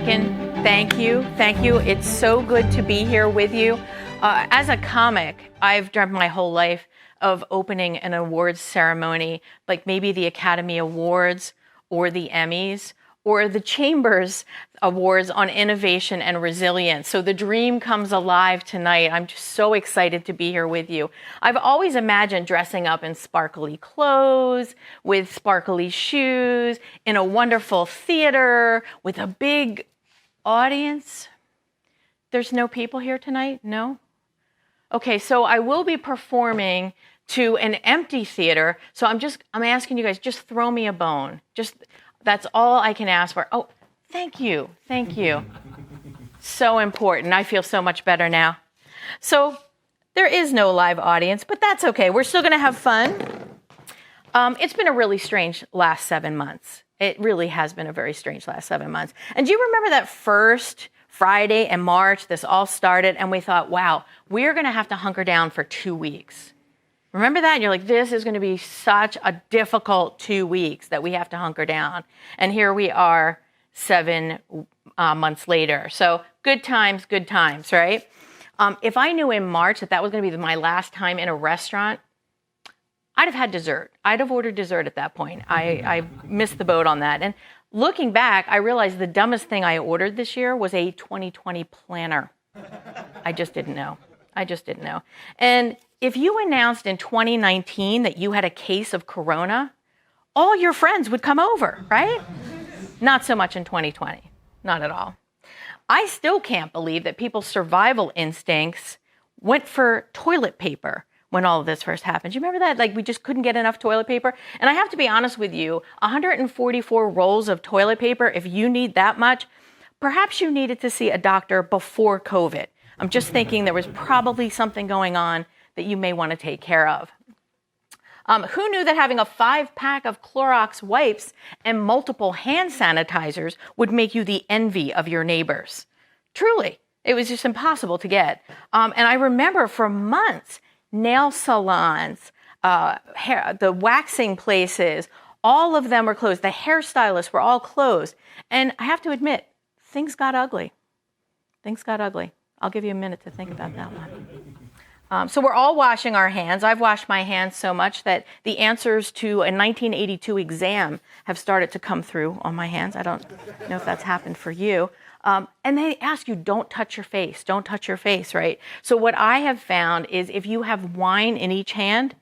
Lincoln, thank you. Thank you. It's so good to be here with you. As a comic, I've dreamt my whole life of opening an awards ceremony, like maybe the Academy Awards or the Emmys or the Chambers Awards on innovation and resilience. So the dream comes alive tonight. I'm just so excited to be here with you. I've always imagined dressing up in sparkly clothes, with sparkly shoes, in a wonderful theater, with a big audience. There's no people here tonight? No? Okay, so I will be performing to an empty theater. So I'm asking you guys, just throw me a bone. That's all I can ask for. Oh, thank you. Thank you. So important. I feel so much better now. So there is no live audience, but that's okay. We're still going to have fun. It's been a really strange last 7 months. It really has been a very strange last 7 months. And do you remember that first Friday in March, this all started, and we thought, wow, we're going to have to hunker down for 2 weeks. Remember that? And you're like, this is going to be such a difficult 2 weeks that we have to hunker down. And here we are 7 months later. So good times, right? If I knew in March that was going to be my last time in a restaurant, I'd have had dessert. I'd have ordered dessert at that point. I missed the boat on that. And looking back, I realized the dumbest thing I ordered this year was a 2020 planner. I just didn't know. And if you announced in 2019 that you had a case of corona, all your friends would come over, right? Not so much in 2020. Not at all. I still can't believe that people's survival instincts went for toilet paper when all of this first happened. Do you remember that? Like, we just couldn't get enough toilet paper. And I have to be honest with you, 144 rolls of toilet paper, if you need that much, perhaps you needed to see a doctor before COVID. I'm just thinking there was probably something going on that you may want to take care of. Who knew that having a 5-pack of Clorox wipes and multiple hand sanitizers would make you the envy of your neighbors? Truly, it was just impossible to get. And I remember for months, nail salons, the waxing places, all of them were closed. The hairstylists were all closed. And I have to admit, things got ugly. I'll give you a minute to think about that one. So we're all washing our hands. I've washed my hands so much that the answers to a 1982 exam have started to come through on my hands. I don't know if that's happened for you. And they ask you, don't touch your face, right? So what I have found is if you have wine in each hand,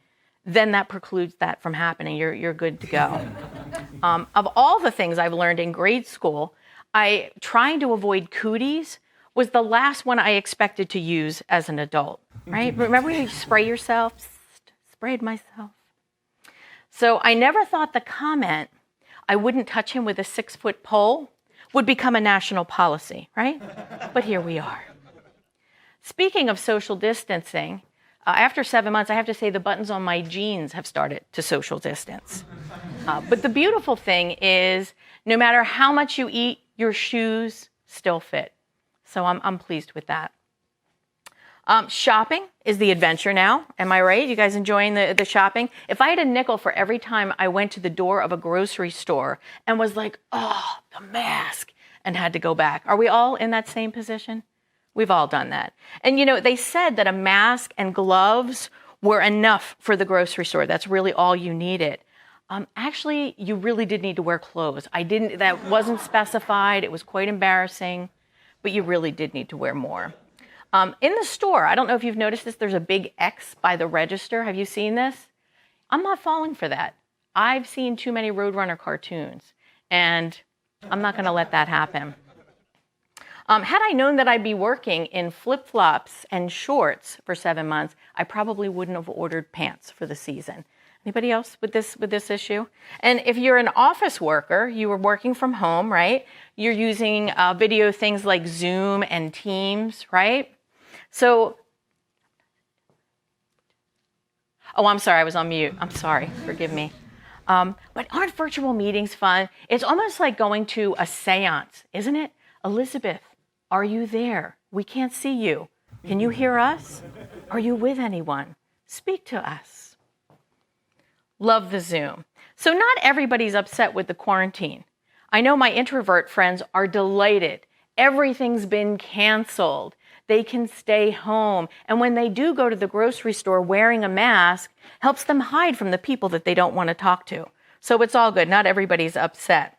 then that precludes that from happening. You're good to go. Of all the things I've learned in grade school, trying to avoid cooties was the last one I expected to use as an adult, right? Remember when you spray yourself? Sprayed myself. So I never thought the comment, I wouldn't touch him with a 6-foot pole, would become a national policy, right? But here we are. Speaking of social distancing, after 7 months, I have to say the buttons on my jeans have started to social distance. But the beautiful thing is, no matter how much you eat, your shoes still fit. So I'm pleased with that. Shopping is the adventure now. Am I right? You guys enjoying the shopping? If I had a nickel for every time I went to the door of a grocery store and was like, oh, the mask, and had to go back. Are we all in that same position? We've all done that. And you know, they said that a mask and gloves were enough for the grocery store. That's really all you needed. Actually, you really did need to wear clothes. That wasn't specified. It was quite embarrassing. But you really did need to wear more. In the store, I don't know if you've noticed this, there's a big X by the register. Have you seen this? I'm not falling for that. I've seen too many Roadrunner cartoons, and I'm not going to let that happen. Had I known that I'd be working in flip-flops and shorts for 7 months, I probably wouldn't have ordered pants for the season. Anybody else with this issue? And if you're an office worker, you were working from home, right? You're using video things like Zoom and Teams, right? So, I'm sorry, I was on mute. I'm sorry, forgive me. But aren't virtual meetings fun? It's almost like going to a seance, isn't it? Elizabeth, are you there? We can't see you. Can you hear us? Are you with anyone? Speak to us. Love the Zoom. So not everybody's upset with the quarantine. I know my introvert friends are delighted Everything's been canceled. They can stay home. And when they do go to the grocery store, wearing a mask helps them hide from the people that they don't want to talk to. So it's all good. Not everybody's upset.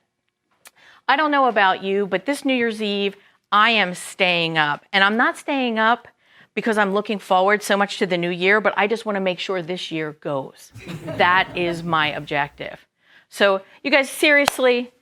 I don't know about you, but this New Year's Eve, I am staying up. And I'm not staying up because I'm looking forward so much to the new year, but I just want to make sure this year goes. That is my objective. So you guys, seriously,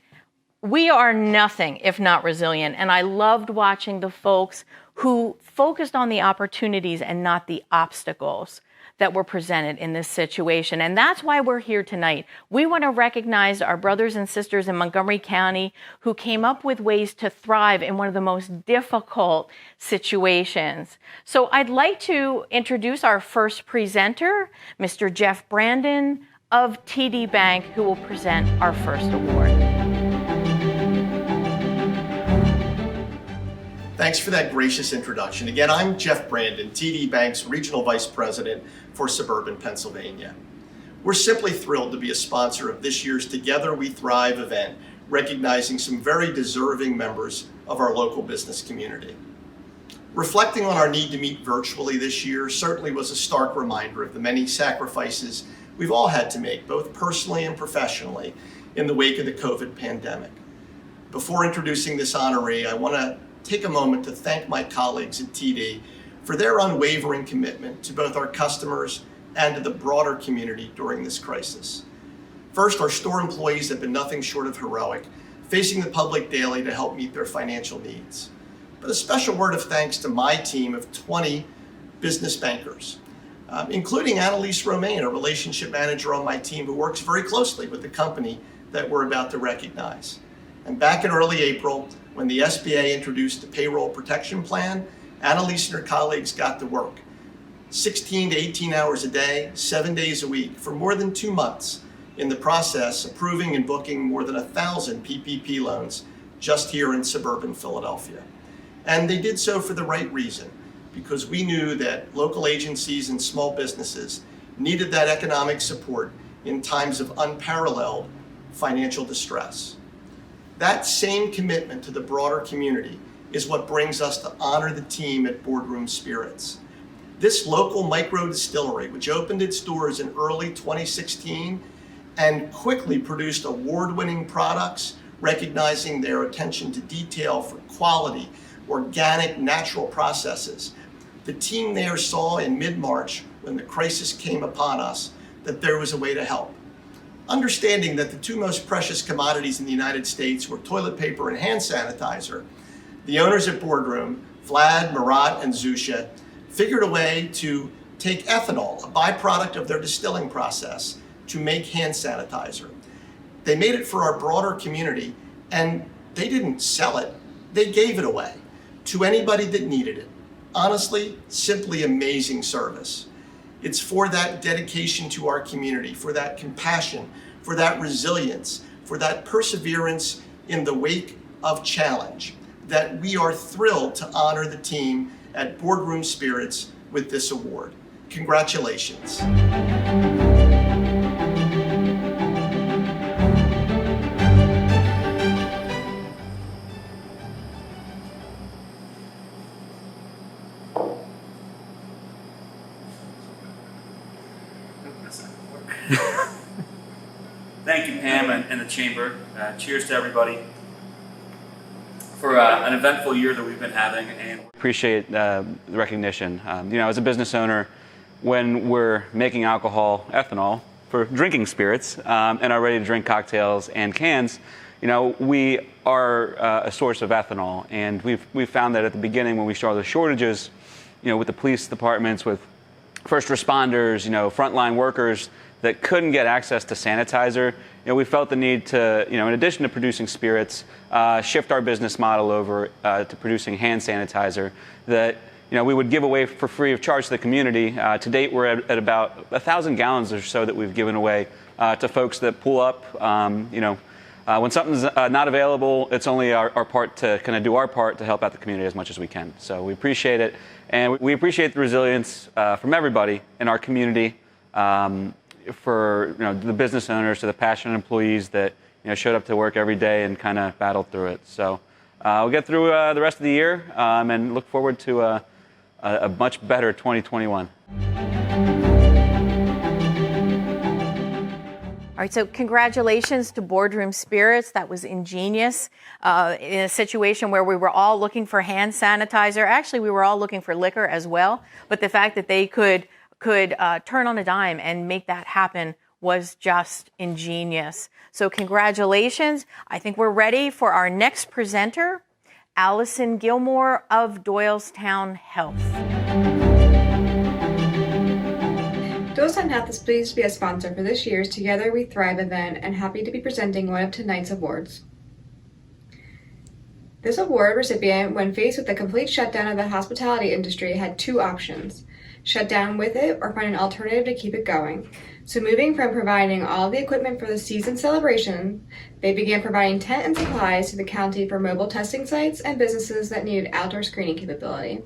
we are nothing if not resilient. And I loved watching the folks who focused on the opportunities and not the obstacles that were presented in this situation. And that's why we're here tonight. We want to recognize our brothers and sisters in Montgomery County who came up with ways to thrive in one of the most difficult situations. So I'd like to introduce our first presenter, Mr. Jeff Brandon of TD Bank, who will present our first award. Thanks for that gracious introduction. Again, I'm Jeff Brandon, TD Bank's Regional Vice President for Suburban Pennsylvania. We're simply thrilled to be a sponsor of this year's Together We Thrive event, recognizing some very deserving members of our local business community. Reflecting on our need to meet virtually this year certainly was a stark reminder of the many sacrifices we've all had to make, both personally and professionally, in the wake of the COVID pandemic. Before introducing this honoree, I want to take a moment to thank my colleagues at TD for their unwavering commitment to both our customers and to the broader community during this crisis. First, our store employees have been nothing short of heroic, facing the public daily to help meet their financial needs. But a special word of thanks to my team of 20 business bankers, including Annalise Romaine, a relationship manager on my team who works very closely with the company that we're about to recognize. And back in early April, when the SBA introduced the Payroll Protection Plan, Annalise and her colleagues got to work 16 to 18 hours a day, 7 days a week, for more than 2 months, in the process approving and booking more than 1,000 PPP loans just here in suburban Philadelphia. And they did so for the right reason, because we knew that local agencies and small businesses needed that economic support in times of unparalleled financial distress. That same commitment to the broader community is what brings us to honor the team at Boardroom Spirits. This local micro distillery, which opened its doors in early 2016 and quickly produced award-winning products, recognizing their attention to detail for quality, organic, natural processes. The team there saw in mid-March, when the crisis came upon us, that there was a way to help. Understanding that the two most precious commodities in the United States were toilet paper and hand sanitizer, the owners at Boardroom, Vlad, Marat, and Zusha, figured a way to take ethanol, a byproduct of their distilling process, to make hand sanitizer. They made it for our broader community, and they didn't sell it, they gave it away to anybody that needed it. Honestly, simply amazing service. It's for that dedication to our community, for that compassion, for that resilience, for that perseverance in the wake of challenge, that we are thrilled to honor the team at Boardroom Spirits with this award. Congratulations. Thank you, Pam, and the Chamber. Cheers to everybody for an eventful year that we've been having. And appreciate the recognition. As a business owner, when we're making alcohol, ethanol, for drinking spirits, and are ready to drink cocktails and cans, we are a source of ethanol. And we've found that at the beginning, when we saw the shortages, with the police departments, with first responders, frontline workers that couldn't get access to sanitizer, we felt the need to, in addition to producing spirits, shift our business model over to producing hand sanitizer that, we would give away for free of charge to the community. To date, we're at about 1,000 gallons or so that we've given away to folks that pull up. When something's not available, it's only our part to kind of do our part to help out the community as much as we can. So we appreciate it. And we appreciate the resilience from everybody in our community, for the business owners, to the passionate employees that showed up to work every day and kind of battled through it. So we'll get through the rest of the year and look forward to a much better 2021. All right, so congratulations to Boardroom Spirits. That was ingenious in a situation where we were all looking for hand sanitizer. Actually, we were all looking for liquor as well. But the fact that they could turn on a dime and make that happen was just ingenious. So congratulations. I think we're ready for our next presenter, Allison Gilmore of Doylestown Health. Doylestown Health is pleased to be a sponsor for this year's Together We Thrive event and happy to be presenting one of tonight's awards. This award recipient, when faced with the complete shutdown of the hospitality industry, had two options: shut down with it or find an alternative to keep it going. So moving from providing all the equipment for the season celebration, they began providing tent and supplies to the county for mobile testing sites and businesses that needed outdoor screening capability.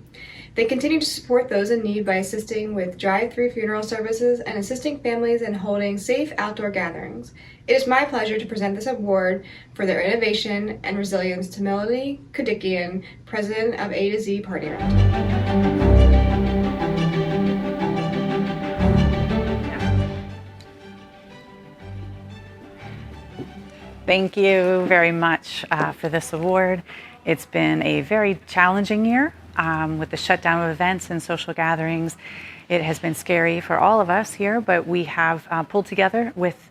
They continue to support those in need by assisting with drive-through funeral services and assisting families in holding safe outdoor gatherings. It is my pleasure to present this award for their innovation and resilience to Melody Kudikian, president of A to Z Party Rental. Thank you very much for this award. It's been a very challenging year with the shutdown of events and social gatherings. It has been scary for all of us here, but we have pulled together with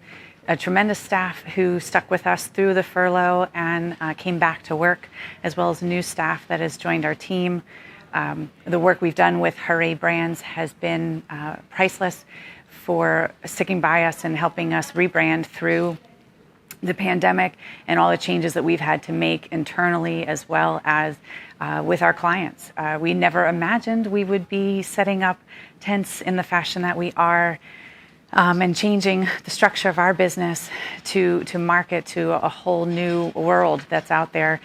a tremendous staff who stuck with us through the furlough and came back to work, as well as new staff that has joined our team. The work we've done with Hooray Brands has been priceless for sticking by us and helping us rebrand through the pandemic and all the changes that we've had to make internally as well as with our clients. We never imagined we would be setting up tents in the fashion that we are and changing the structure of our business to market to a whole new world that's out there.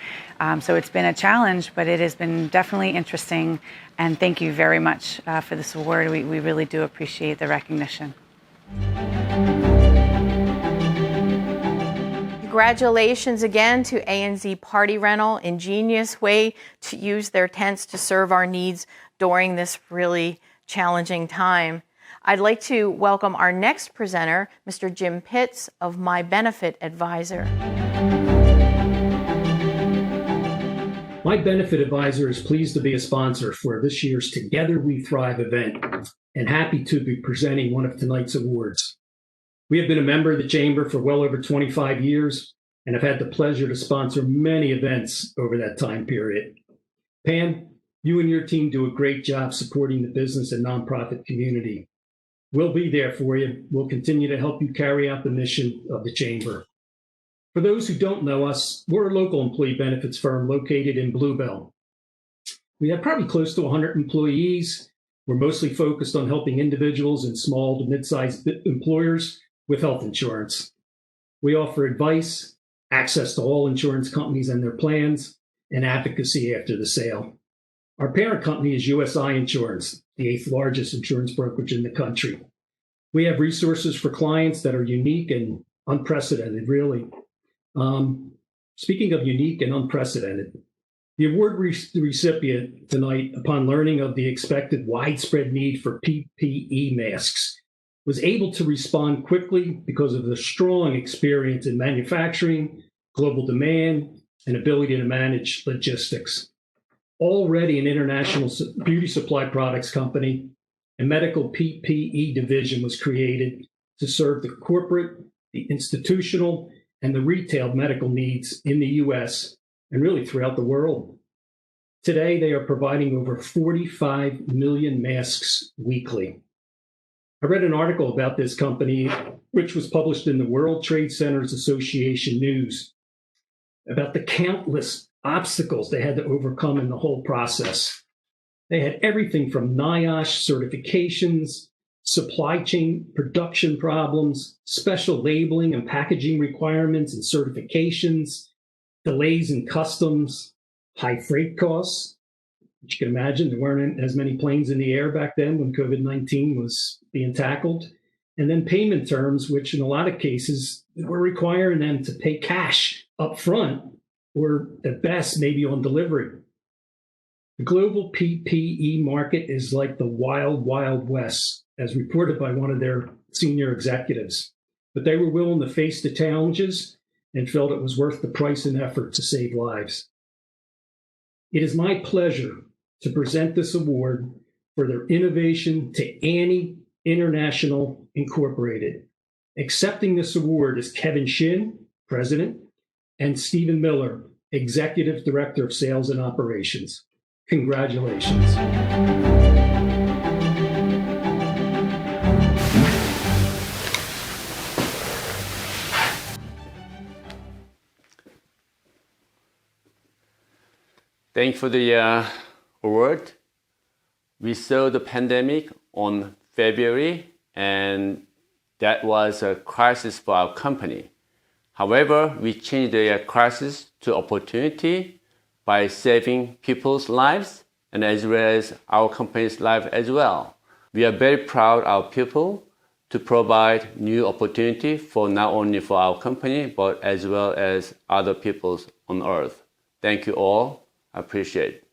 So it's been a challenge, but it has been definitely interesting. And thank you very much for this award. We really do appreciate the recognition. Congratulations again to A&Z Party Rental. Ingenious way to use their tents to serve our needs during this really challenging time. I'd like to welcome our next presenter, Mr. Jim Pitts of My Benefit Advisor. My Benefit Advisor is pleased to be a sponsor for this year's Together We Thrive event and happy to be presenting one of tonight's awards. We have been a member of the Chamber for well over 25 years and have had the pleasure to sponsor many events over that time period. Pam, you and your team do a great job supporting the business and nonprofit community. We'll be there for you. We'll continue to help you carry out the mission of the Chamber. For those who don't know us, we're a local employee benefits firm located in Bluebell. We have probably close to 100 employees. We're mostly focused on helping individuals and small to mid-sized employers with health insurance. We offer advice, access to all insurance companies and their plans, and advocacy after the sale. Our parent company is USI Insurance, the 8th largest insurance brokerage in the country. We have resources for clients that are unique and unprecedented, really. Speaking of unique and unprecedented, the award recipient tonight, upon learning of the expected widespread need for PPE masks, was able to respond quickly because of the strong experience in manufacturing, global demand, and ability to manage logistics. Already an international beauty supply products company, a medical PPE division was created to serve the corporate, the institutional, and the retail medical needs in the U.S. and really throughout the world. Today, they are providing over 45 million masks weekly. I read an article about this company, which was published in the World Trade Centers Association News, about the countless obstacles they had to overcome in the whole process. They had everything from NIOSH certifications, supply chain production problems, special labeling and packaging requirements and certifications, delays in customs, high freight costs. You can imagine there weren't as many planes in the air back then when COVID-19 was being tackled. And then payment terms, which in a lot of cases were requiring them to pay cash up front or at best, maybe on delivery. The global PPE market is like the wild, wild west, as reported by one of their senior executives. But they were willing to face the challenges and felt it was worth the price and effort to save lives. It is my pleasure to present this award for their innovation to Annie International Incorporated. Accepting this award is Kevin Shin, President, and Stephen Miller, Executive Director of Sales and Operations. Congratulations. Thanks for the award. We saw the pandemic on February, and that was a crisis for our company. However, we changed the crisis to opportunity by saving people's lives and as well as our company's life as well. We are very proud of our people to provide new opportunity for not only for our company, but as well as other peoples on earth. Thank you all. I appreciate it.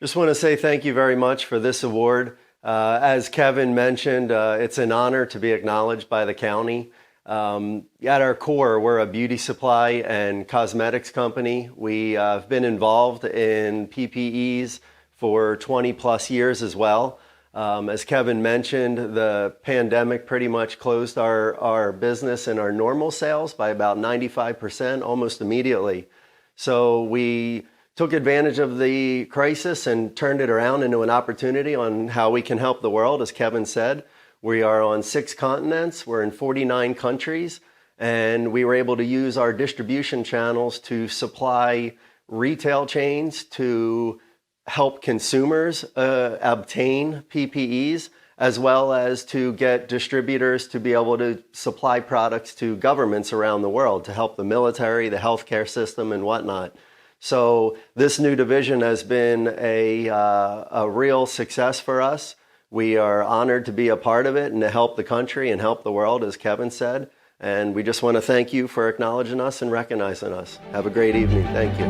Just want to say thank you very much for this award. As Kevin mentioned, it's an honor to be acknowledged by the county. At our core, we're a beauty supply and cosmetics company. We have been involved in PPEs for 20 plus years as well. As Kevin mentioned, the pandemic pretty much closed our business and our normal sales by about 95%, almost immediately. So we took advantage of the crisis and turned it around into an opportunity on how we can help the world. As Kevin said, we are on 6 continents, we're in 49 countries, and we were able to use our distribution channels to supply retail chains to help consumers obtain PPEs, as well as to get distributors to be able to supply products to governments around the world to help the military, the healthcare system, and whatnot. So this new division has been a real success for us. We are honored to be a part of it and to help the country and help the world, as Kevin said. And we just want to thank you for acknowledging us and recognizing us. Have a great evening. Thank you.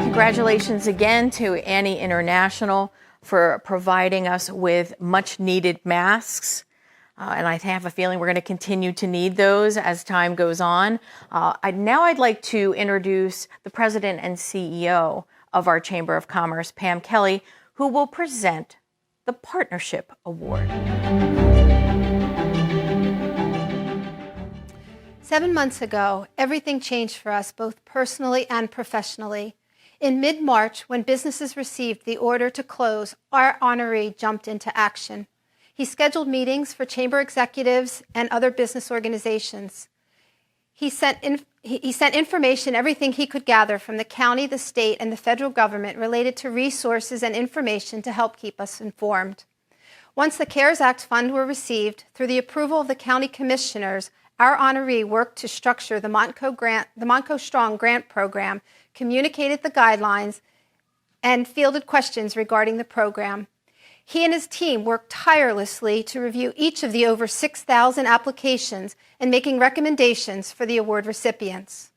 Congratulations again to Annie International for providing us with much needed masks. And I have a feeling we're going to continue to need those as time goes on. Now I'd like to introduce the President and CEO of our Chamber of Commerce, Pam Kelly, who will present the Partnership Award. 7 months ago, everything changed for us both personally and professionally. In mid-March, when businesses received the order to close, our honoree jumped into action. He scheduled meetings for chamber executives and other business organizations. He sent information, everything he could gather from the county, the state, and the federal government related to resources and information to help keep us informed. Once the CARES Act funds were received, through the approval of the county commissioners, our honoree worked to structure the Montco Strong Grant Program, communicated the guidelines, and fielded questions regarding the program. He and his team worked tirelessly to review each of the over 6,000 applications and making recommendations for the award recipients.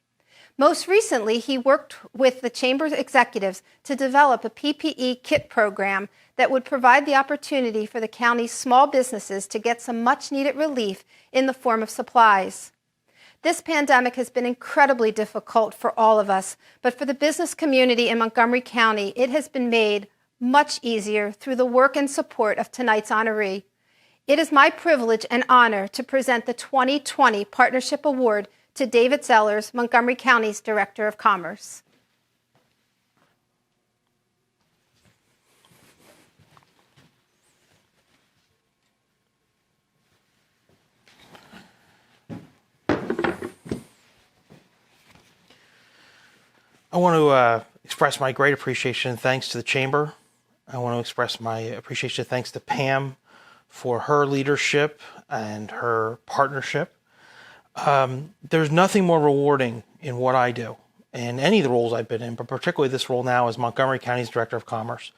Most recently, he worked with the Chamber's executives to develop a PPE kit program that would provide the opportunity for the county's small businesses to get some much-needed relief in the form of supplies. This pandemic has been incredibly difficult for all of us, but for the business community in Montgomery County, it has been made much easier through the work and support of tonight's honoree. It is my privilege and honor to present the 2020 Partnership Award to David Zellers, Montgomery County's Director of Commerce. I want to express my great appreciation and thanks to the Chamber. I want to express my appreciation and thanks to Pam for her leadership and her partnership. There's nothing more rewarding in what I do, in any of the roles I've been in, but particularly this role now as Montgomery County's Director of Commerce,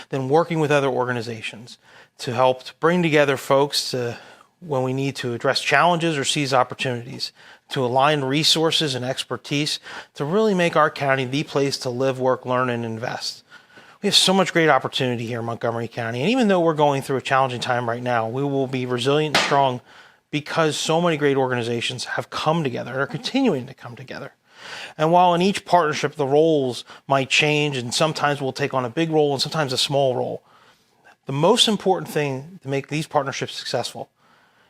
than working with other organizations to help to bring together folks to, when we need to address challenges or seize opportunities, to align resources and expertise to really make our county the place to live, work, learn, and invest. We have so much great opportunity here in Montgomery County, and even though we're going through a challenging time right now, we will be resilient and strong because so many great organizations have come together and are continuing to come together. And while in each partnership the roles might change, and sometimes we'll take on a big role and sometimes a small role, the most important thing to make these partnerships successful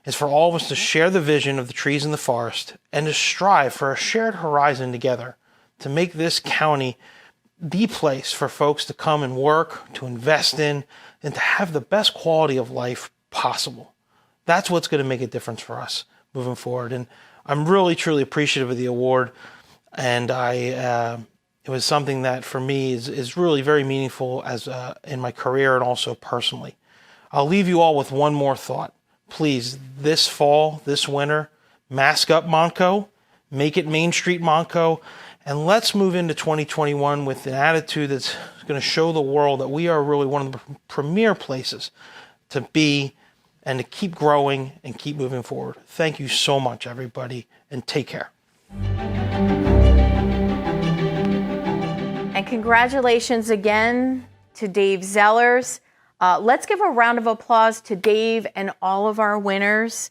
is for all of us to share the vision of the trees in the forest and to strive for a shared horizon together to make this county the place for folks to come and work, to invest in, and to have the best quality of life possible. That's what's going to make a difference for us moving forward. And I'm really, truly appreciative of the award. And it was something that for me is really very meaningful as in my career and also personally. I'll leave you all with one more thought. Please, this fall, this winter, mask up Montco, make it Main Street Montco, and let's move into 2021 with an attitude that's going to show the world that we are really one of the premier places to be and to keep growing and keep moving forward. Thank you so much, everybody, and take care. And congratulations again to Dave Zellers. Let's give a round of applause to Dave and all of our winners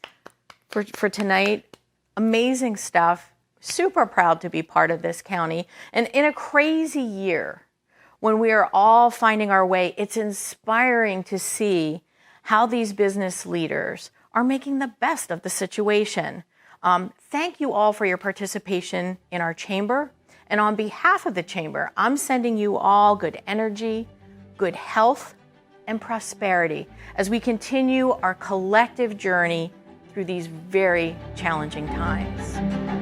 for tonight. Amazing stuff. Super proud to be part of this county. And in a crazy year, when we are all finding our way, it's inspiring to see how these business leaders are making the best of the situation. Thank you all for your participation in our chamber. And on behalf of the chamber, I'm sending you all good energy, good health, and prosperity as we continue our collective journey through these very challenging times.